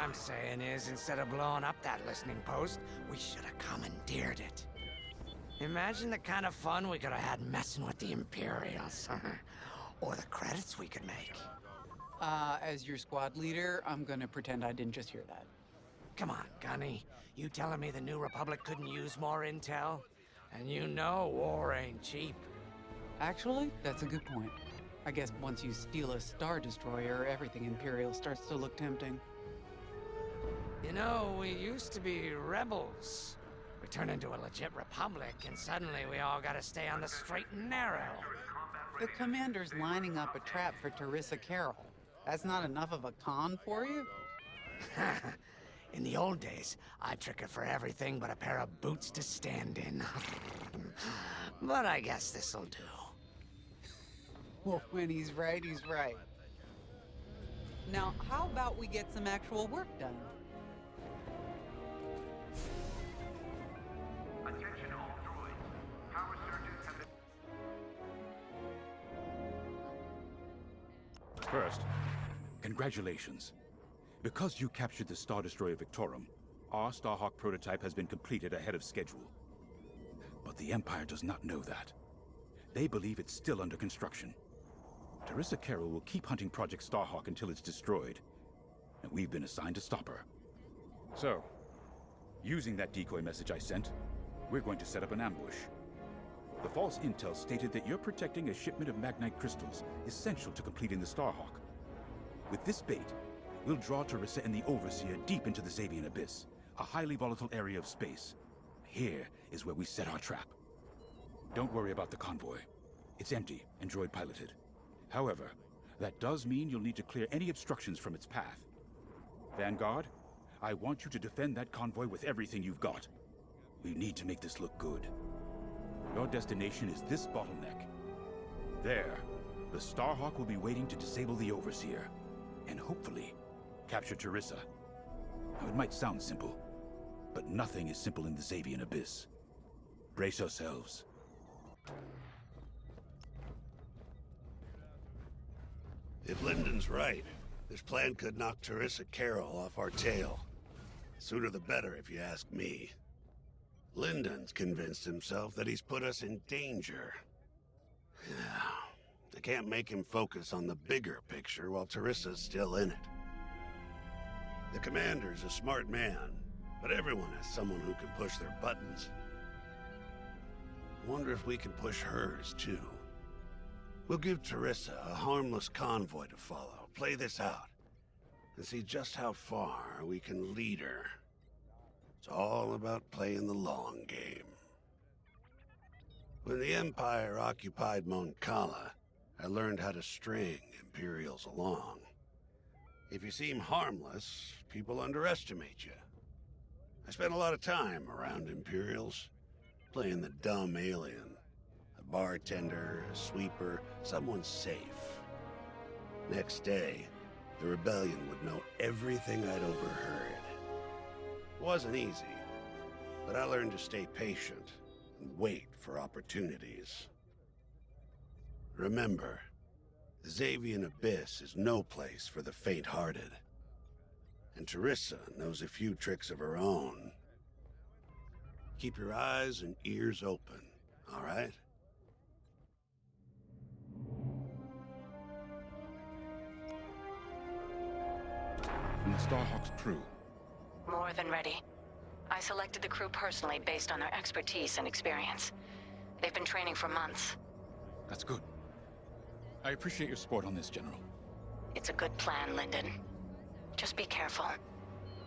I'm saying is, instead of blowing up that listening post, we should have commandeered it. Imagine the kind of fun we could have had messing with the Imperials. Or the credits we could make. As your squad leader, I'm gonna pretend I didn't just hear that. Come on, Gunny. You telling me the New Republic couldn't use more intel? And you know war ain't cheap. Actually, that's a good point. I guess once you steal a Star Destroyer, everything Imperial starts to look tempting. You know, we used to be rebels. We turned into a legit republic, and suddenly we all gotta stay on the straight and narrow. The commander's lining up a trap for Teresa Carroll. That's not enough of a con for you? In the old days, I'd trick her for everything but a pair of boots to stand in. But I guess this'll do. Well, when he's right, he's right. Now, how about we get some actual work done? Attention all droids. Power surges have been... First, congratulations. Because you captured the Star Destroyer Victorum, our Starhawk prototype has been completed ahead of schedule. But the Empire does not know that. They believe it's still under construction. Teresa Carroll will keep hunting Project Starhawk until it's destroyed, and we've been assigned to stop her. So, using that decoy message I sent, we're going to set up an ambush. The false intel stated that you're protecting a shipment of Magnite crystals essential to completing the Starhawk. With this bait, we'll draw Teresa and the Overseer deep into the Xavian Abyss, a highly volatile area of space. Here is where we set our trap. Don't worry about the convoy. It's empty and droid piloted. However, that does mean you'll need to clear any obstructions from its path. Vanguard, I want you to defend that convoy with everything you've got. We need to make this look good. Your destination is this bottleneck. There, the Starhawk will be waiting to disable the Overseer, and hopefully, capture Teresa. Now, it might sound simple, but nothing is simple in the Xavian Abyss. Brace yourselves. If Lyndon's right, this plan could knock Teresa Carroll off our tail. Sooner the better, if you ask me. Lyndon's convinced himself that he's put us in danger. I can't make him focus on the bigger picture while Teresa's still in it. The commander's a smart man, but everyone has someone who can push their buttons. I wonder if we can push hers, too. We'll give Teresa a harmless convoy to follow, play this out, and see just how far we can lead her. It's all about playing the long game. When the Empire occupied Mon Cala, I learned how to string Imperials along. If you seem harmless, people underestimate you. I spent a lot of time around Imperials, playing the dumb alien. A bartender, a sweeper, someone safe. Next day, the rebellion would know everything I'd overheard. It wasn't easy, but I learned to stay patient and wait for opportunities. Remember, the Xavian Abyss is no place for the faint-hearted. And Teresa knows a few tricks of her own. Keep your eyes and ears open, all right? From the Starhawk's crew. More than ready. I selected the crew personally based on their expertise and experience. They've been training for months. That's good. I appreciate your support on this, General. It's a good plan, Lyndon. Just be careful.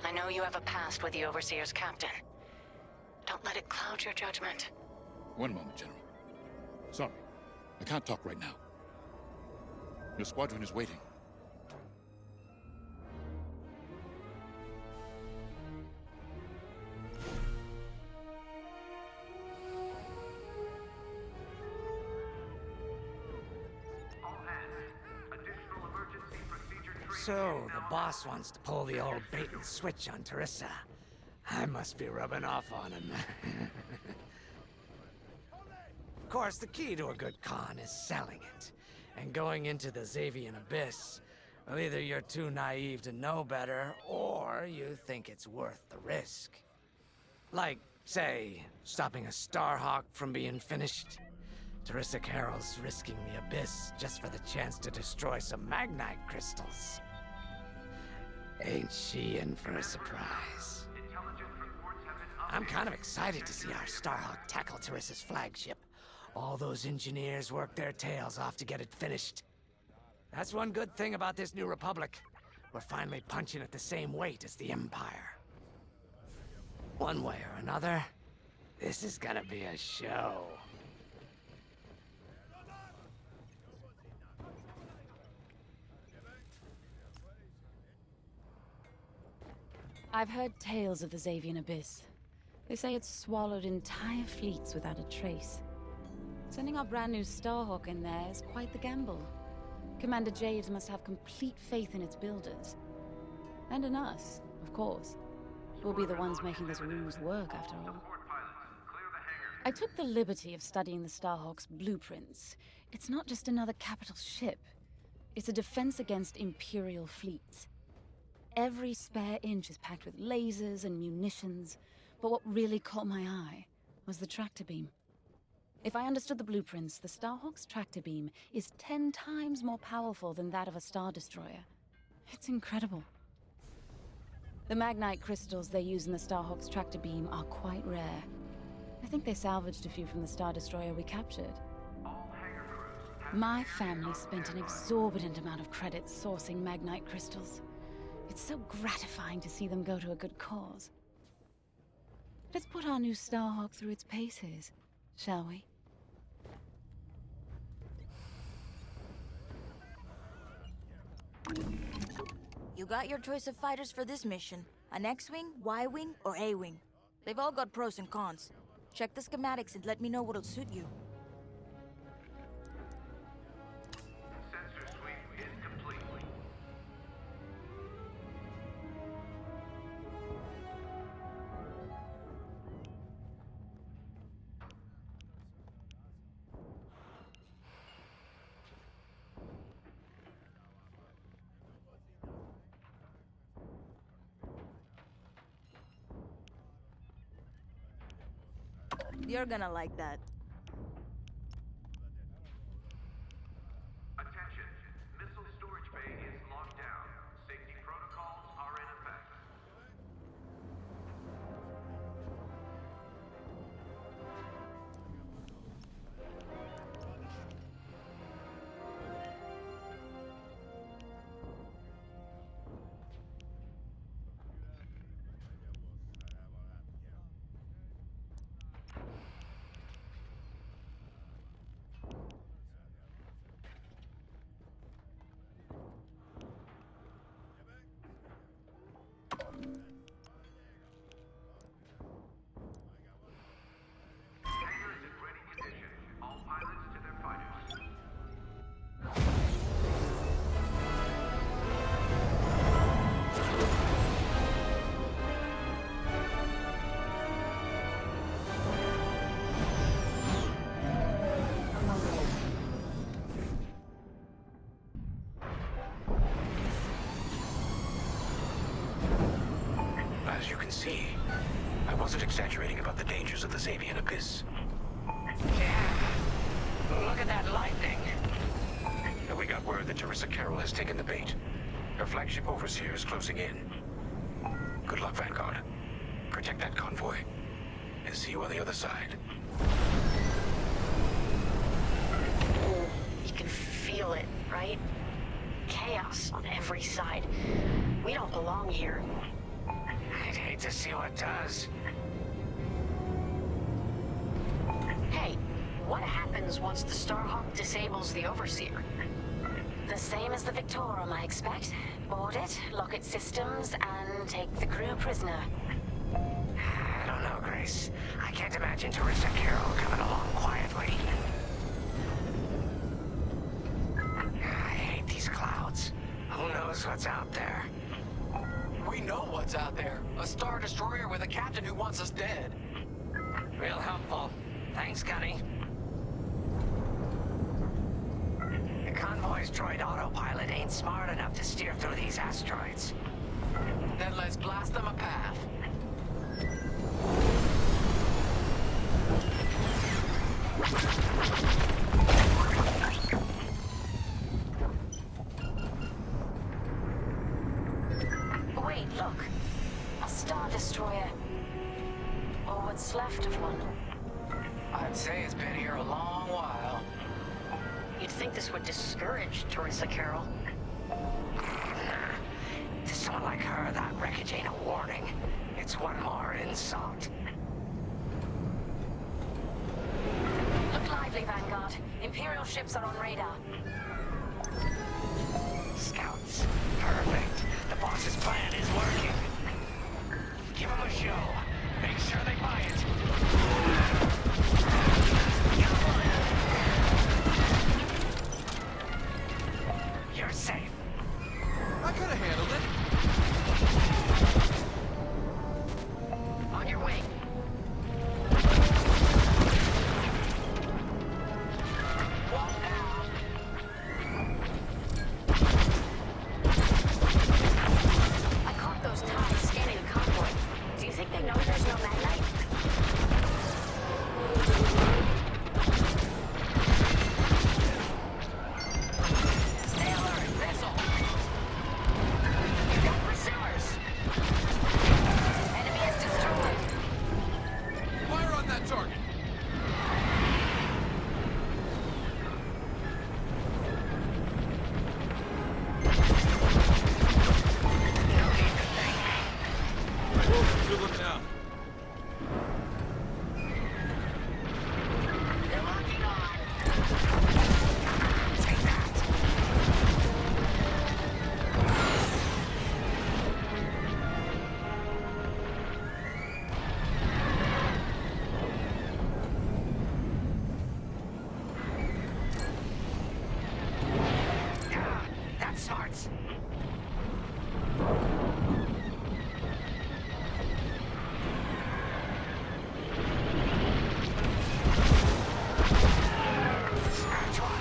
I know you have a past with the Overseer's captain. Don't let it cloud your judgment. One moment, General. Sorry, I can't talk right now. Your squadron is waiting. So, the boss wants to pull the old bait and switch on Teresa. I must be rubbing off on him. Of course, the key to a good con is selling it. And going into the Xavian Abyss, Well, either you're too naive to know better, or you think it's worth the risk. Like, say, stopping a Starhawk from being finished. Teresa Carroll's risking the Abyss just for the chance to destroy some Magnite crystals. Ain't she in for a surprise? Intelligence reports have been I'm kind of excited to see our Starhawk tackle Teresa's flagship. All those engineers worked their tails off to get it finished. That's one good thing about this new Republic. We're finally punching at the same weight as the Empire. One way or another, this is gonna be a show. I've heard tales of the Xavian Abyss. They say it's swallowed entire fleets without a trace. Sending our brand new Starhawk in there is quite the gamble. Commander Jades must have complete faith in its builders. And in us, of course. We'll be the ones making this ruse work, after all. I took the liberty of studying the Starhawk's blueprints. It's not just another capital ship. It's a defense against Imperial fleets. Every spare inch is packed with lasers and munitions, but what really caught my eye was the tractor beam. If I understood the blueprints, the Starhawk's tractor beam is 10 times more powerful than that of a Star Destroyer. It's incredible. The Magnite crystals they use in the Starhawk's tractor beam are quite rare. I think they salvaged a few from the Star Destroyer we captured. My family spent an exorbitant amount of credits sourcing Magnite crystals. It's so gratifying to see them go to a good cause. Let's put our new Starhawk through its paces, shall we? You got your choice of fighters for this mission. An X-Wing, Y-Wing, or A-Wing. They've all got pros and cons. Check the schematics and let me know what'll suit you. Sensor sweep is complete. You're gonna like that. Attention. Missile storage bay is locked down. Safety protocols are in effect. Hangar is in ready condition. All pilots to their fighters. As you can see, I wasn't exaggerating about the dangers of the Xavian Abyss. Yeah. Look at that lightning. We got word that Teresa Carroll has taken the bait. Her flagship overseer is closing in. Good luck, Vanguard. Protect that convoy. And see you on the other side. You can feel it, right? Chaos on every side. We don't belong here. I'd hate to see what does. Hey, what happens once the Starhawk disables the Overseer? The same as the Victorum, I expect. Board it, lock its systems, and take the crew prisoner. I don't know, Grace. I can't imagine Teresa Carroll coming along quietly. I hate these clouds. Who knows what's out there? We know what's out there. A Star Destroyer with a captain who wants us dead. Real helpful. Thanks, Gunny. convoy's droid autopilot ain't smart enough to steer through these asteroids. Then let's blast them a path. Wait, look. A Star Destroyer. Or what's left of one. I'd say it's been here a long while. You'd think this would discourage Teresa Carroll. To someone like her, that wreckage ain't a warning. It's one more insult. Look lively, Vanguard. Imperial ships are on radar. Scouts. Perfect. The boss's plan is working. Give them a show. Make sure they buy it. You're safe. I could have handled it. On your way. Walk down. I caught those ties scanning the convoy. Do you think they know there's no Mad Knight? Stay alert, missile! You got pursuers! Enemy is destroyed! Fire on that target. Good looking out. They're locking on! Take that. Ah, that's smart. Scratch one.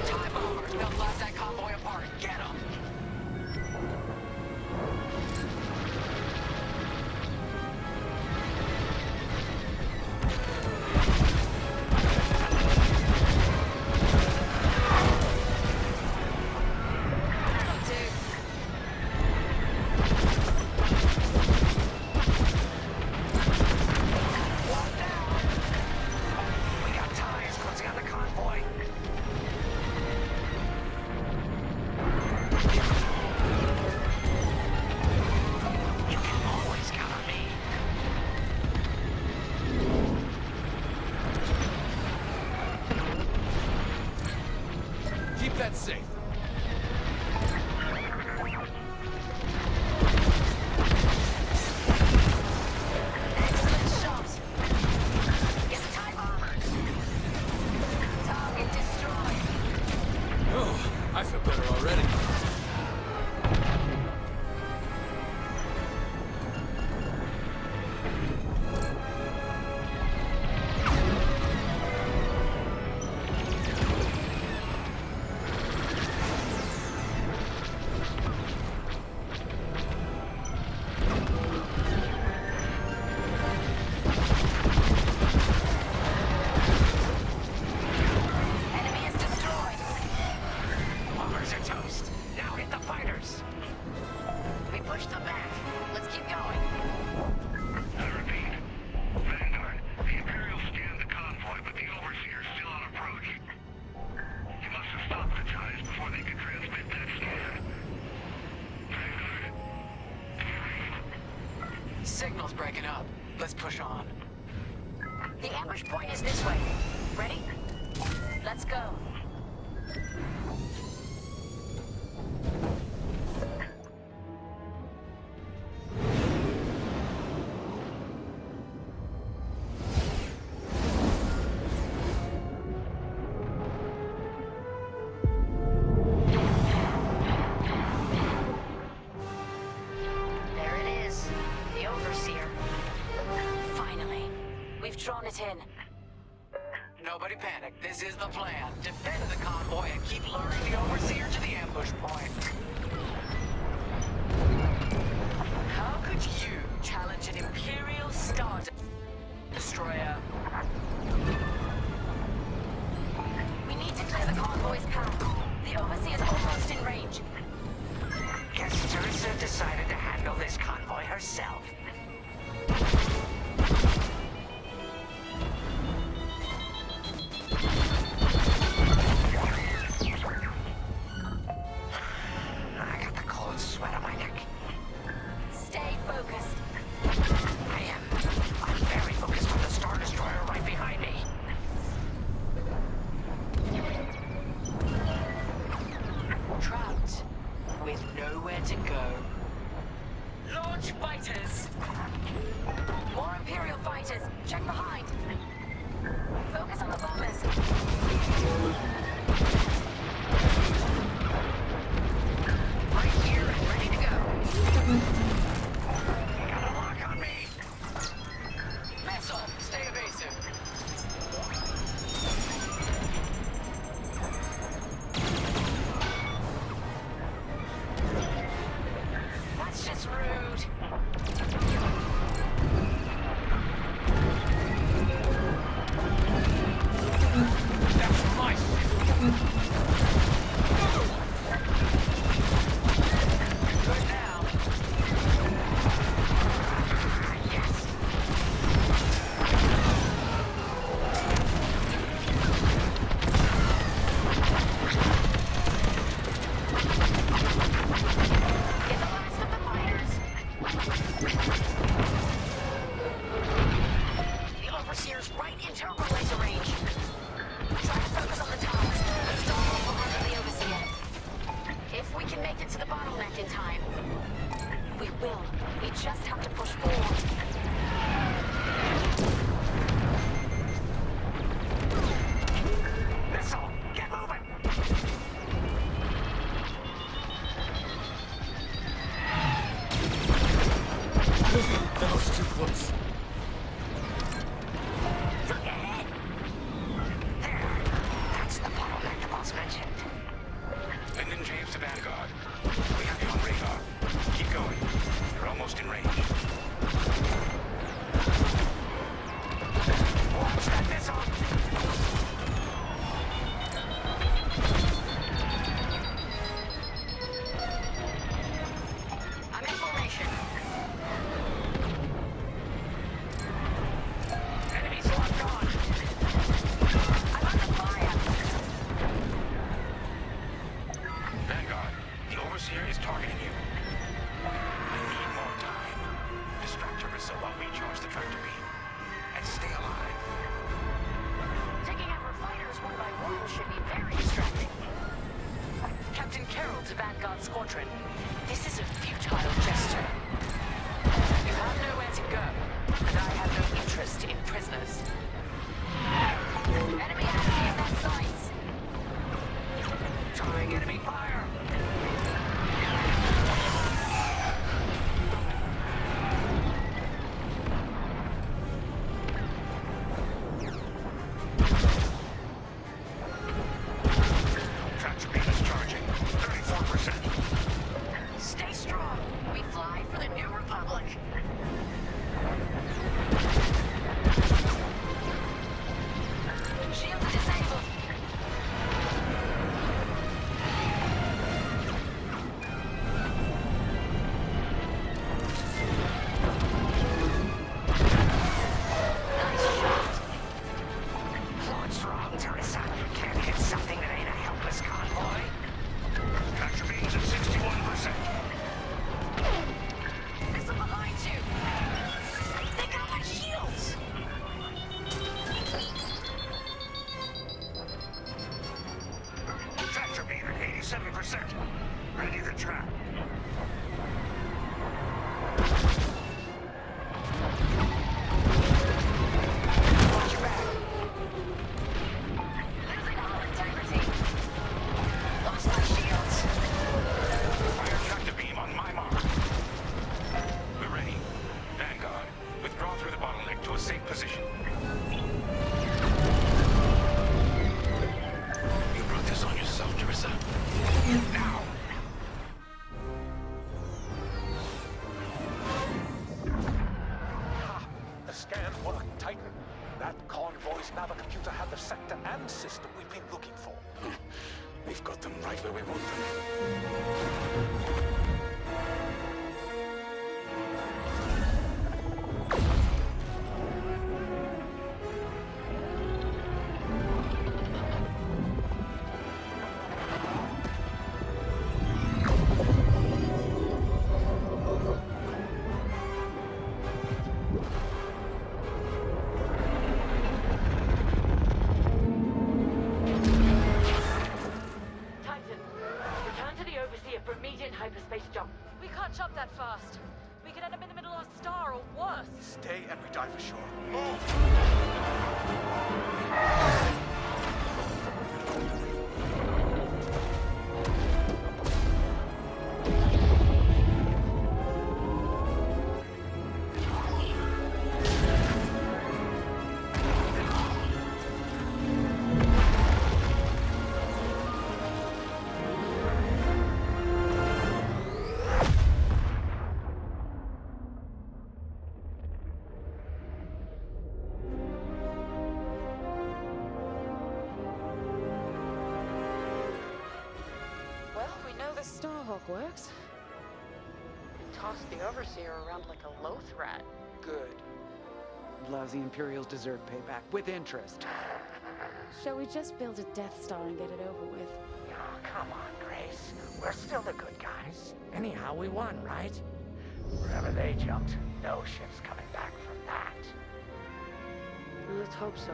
Tie bombers. They'll blast that convoy apart. Get them. We got ties closing on the convoy. You can always count on me. Keep that safe. Excellent shot! Get the tie bombers! Target destroyed! Oh, I feel better already. Enemy is destroyed! Bombers are toast. Now hit the fighters. We pushed them back. Let's keep going. I repeat. Vanguard, the Imperials scanned the convoy, but the Overseer is still on approach. You must have stopped the ties before they could transmit that scan. Vanguard? Signal's breaking up. Let's push on. The ambush point is this way. Ready? Let's go. drawn it in. Nobody panic. This is the plan. Defend the convoy and keep luring the Overseer to the ambush point. How could you challenge an Imperial Star Destroyer? We need to clear the convoy's path. The Overseer's almost in range. Guess Teresa decided to handle this convoy herself. I got the cold sweat on my neck. Stay focused. I'm very focused on the Star Destroyer right behind me. Trapped with nowhere to go. Launch fighters! More Imperial fighters. Check behind. Focus on the bombers. Right here and ready to go. You got a lock on me. Missile, stay evasive. That's just rude. That's my ship. Good now. Yes. Get the last of the fighters. The Overseer's right in turbo laser range. Try to focus on the tops. The Star will handle the Overseer. If we can make it to the bottleneck in time. We will. We just have to push forward. Missile, get moving. That was too close. Look ahead. There. That's the bottleneck the boss mentioned. Lyndon James to Vanguard. We have you on radar. Keep going. You're almost in range. Watch that missile. I'm in formation. Enemies locked on. I'm under fire. Vanguard, the Overseer is targeting you. We need more time. Distract Teresa while we charge the tractor beam. And stay alive. Taking out our fighters one by one should be very distracting. Captain Carroll to Vanguard Squadron. This is a futile gesture. You have nowhere to go, and I have no interest in prisoners. Enemy active in their sights. Throwing enemy fire. Tractor beam is charging. 34%. Stay strong. sector and system we've been looking for. We've got them right where we want them. Titan, return to the Overseer for immediate hyperspace jump. We can't jump that fast. We could end up in the middle of a star or worse. Stay and we die for sure. Move! Well, we know the Starhawk works. Toss the Overseer around like a loath rat. Good. Lousy Imperials deserve payback, with interest. Shall we just build a Death Star and get it over with? Oh, come on, Grace. We're still the good guys. Anyhow, we won, right? Wherever they jumped, no ship's coming back from that. Let's hope so.